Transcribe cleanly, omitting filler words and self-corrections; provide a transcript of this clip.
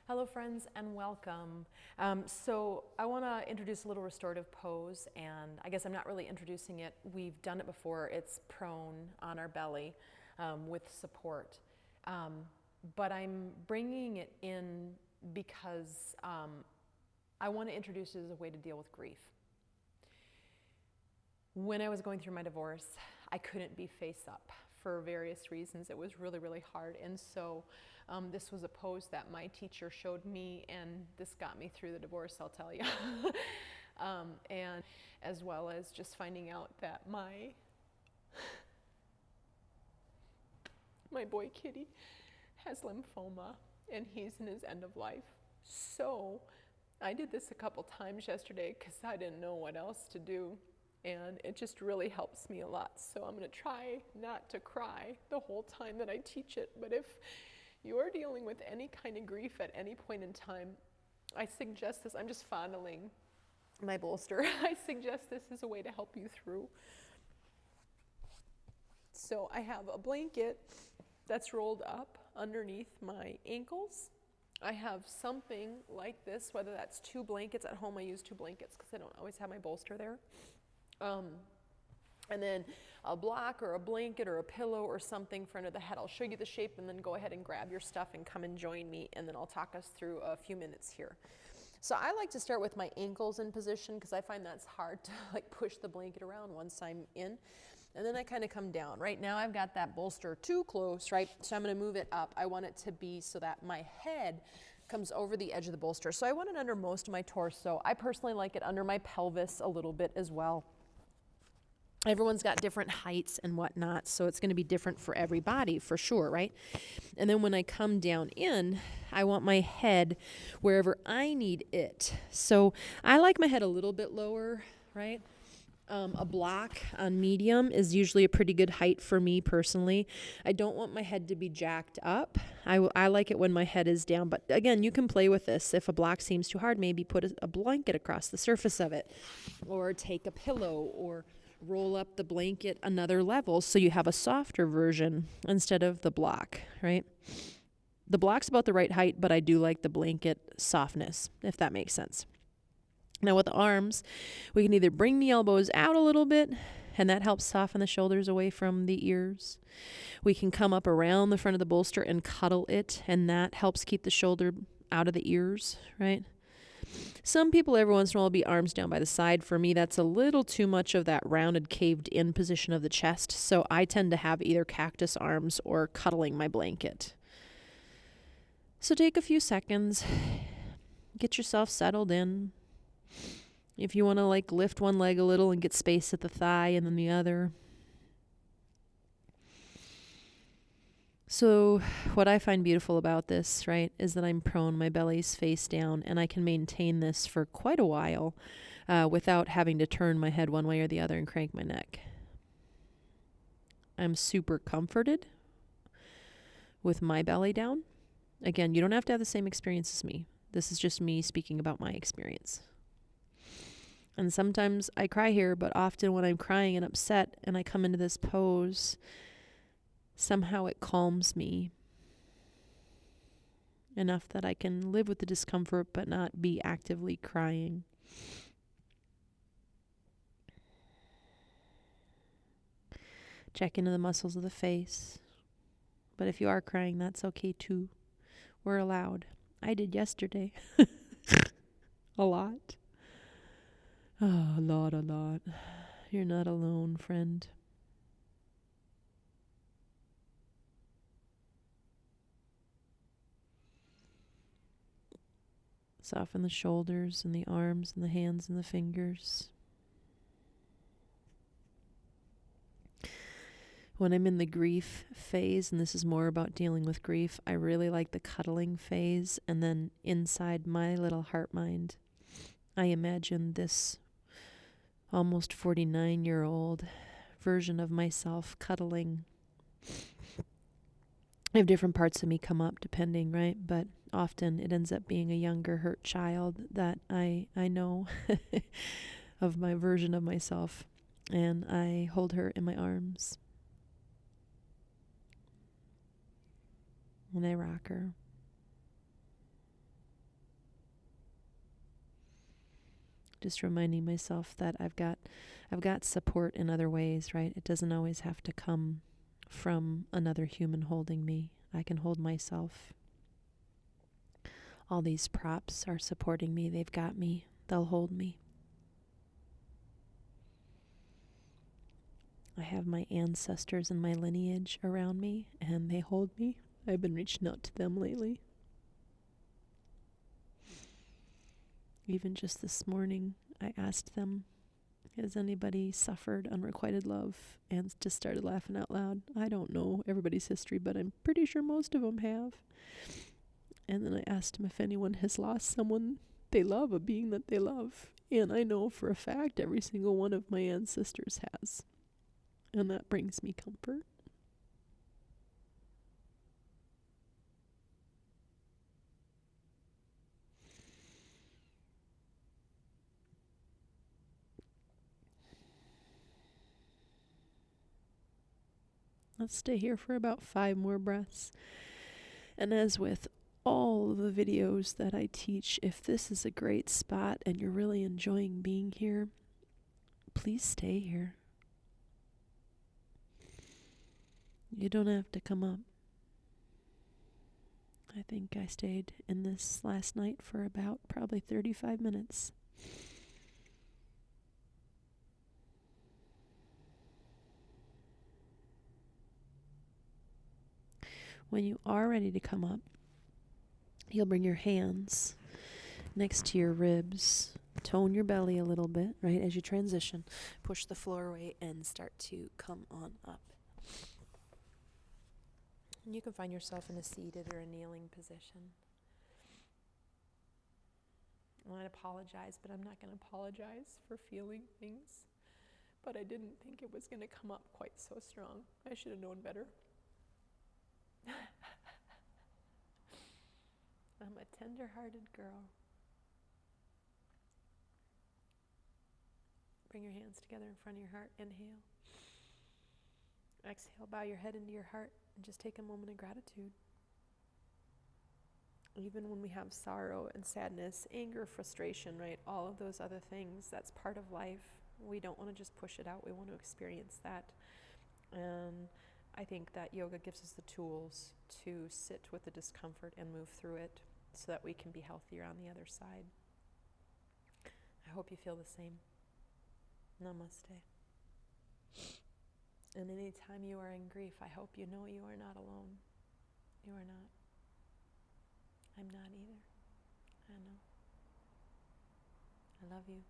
Hello friends and welcome. So I want to introduce a little restorative pose, and I guess I'm not really introducing it. We've done it before. It's prone on our belly with support. But I'm bringing it in because I want to introduce it as a way to deal with grief. When I was going through my divorce, I couldn't be face up for various reasons. It was really, really hard. And so this was a pose that my teacher showed me, and this got me through the divorce, I'll tell you. And as well as just finding out that my boy Kitty has lymphoma, and he's in his end of life. So I did this a couple times yesterday because I didn't know what else to do. And it just really helps me a lot. So I'm going to try not to cry the whole time that I teach it. But if you're dealing with any kind of grief at any point in time, I suggest this. I'm just fondling my bolster. I suggest this as a way to help you through. So I have a blanket that's rolled up underneath my ankles. I have something like this, whether that's two blankets. At home I use two blankets because I don't always have my bolster there. And then a block or a blanket or a pillow or something for under the head. I'll show you the shape and then go ahead and grab your stuff and come and join me, and then I'll talk us through a few minutes here. So I like to start with my ankles in position because I find that's hard to like push the blanket around once I'm in. And then I kind of come down. Right now I've got that bolster too close, right? So I'm going to move it up. I want it to be so that my head comes over the edge of the bolster. So I want it under most of my torso. I personally like it under my pelvis a little bit as well. Everyone's got different heights and whatnot, so it's going to be different for everybody for sure, right? And then when I come down in, I want my head wherever I need it. So I like my head a little bit lower, right? A block on medium is usually a pretty good height for me personally. I don't want my head to be jacked up. I like it when my head is down, but again, you can play with this. If a block seems too hard, maybe put a blanket across the surface of it, or take a pillow, or roll up the blanket another level so you have a softer version instead of the block, right? The block's about the right height, but I do like the blanket softness, if that makes sense. Now with the arms, we can either bring the elbows out a little bit, and that helps soften the shoulders away from the ears. We can come up around the front of the bolster and cuddle it, and that helps keep the shoulder out of the ears, right? Some people every once in a while will be arms down by the side. For me, that's a little too much of that rounded, caved-in position of the chest, so I tend to have either cactus arms or cuddling my blanket. So take a few seconds, get yourself settled in. If you want to like lift one leg a little and get space at the thigh and then the other. So what I find beautiful about this, right, is that I'm prone, my belly's face down, and I can maintain this for quite a while without having to turn my head one way or the other and crank my neck. I'm super comforted with my belly down. Again, you don't have to have the same experience as me. This is just me speaking about my experience. And sometimes I cry here, but often when I'm crying and upset and I come into this pose, somehow it calms me enough that I can live with the discomfort but not be actively crying. Check into the muscles of the face. But if you are crying, that's okay too. We're allowed. I did yesterday. A lot. Oh, a lot. You're not alone, friend. Soften the shoulders and the arms and the hands and the fingers. When I'm in the grief phase, and this is more about dealing with grief, I really like the cuddling phase. And then inside my little heart mind, I imagine this almost 49-year-old version of myself cuddling. I have different parts of me come up depending, right? But often it ends up being a younger hurt child that I know of my version of myself, and I hold her in my arms and I rock her. just reminding myself that I've got support in other ways, right? It doesn't always have to come from another human holding me. I can hold myself. All these props are supporting me. They've got me. They'll hold me. I have my ancestors and my lineage around me, and they hold me. I've been reaching out to them lately. Even just this morning, I asked them, has anybody suffered unrequited love? And just started laughing out loud. I don't know everybody's history, but I'm pretty sure most of them have. And then I asked them if anyone has lost someone they love, a being that they love. And I know for a fact every single one of my ancestors has. And that brings me comfort. Let's stay here for about 5 more breaths. And as with all the videos that I teach, if this is a great spot and you're really enjoying being here, please stay here. You don't have to come up. I think I stayed in this last night for about probably 35 minutes. When you are ready to come up, you'll bring your hands next to your ribs. Tone your belly a little bit, right, as you transition. Push the floor away and start to come on up. And you can find yourself in a seated or a kneeling position. I apologize, but I'm not going to apologize for feeling things. But I didn't think it was going to come up quite so strong. I should have known better. I'm a tender-hearted girl. Bring your hands together in front of your heart. Inhale. Exhale, bow your head into your heart and just take a moment of gratitude. Even when we have sorrow and sadness, anger, frustration, right? All of those other things, that's part of life. We don't want to just push it out. We want to experience that. And I think that yoga gives us the tools to sit with the discomfort and move through it so that we can be healthier on the other side. I hope you feel the same. Namaste. And anytime you are in grief, I hope you know you are not alone. You are not. I'm not either. I know. I love you.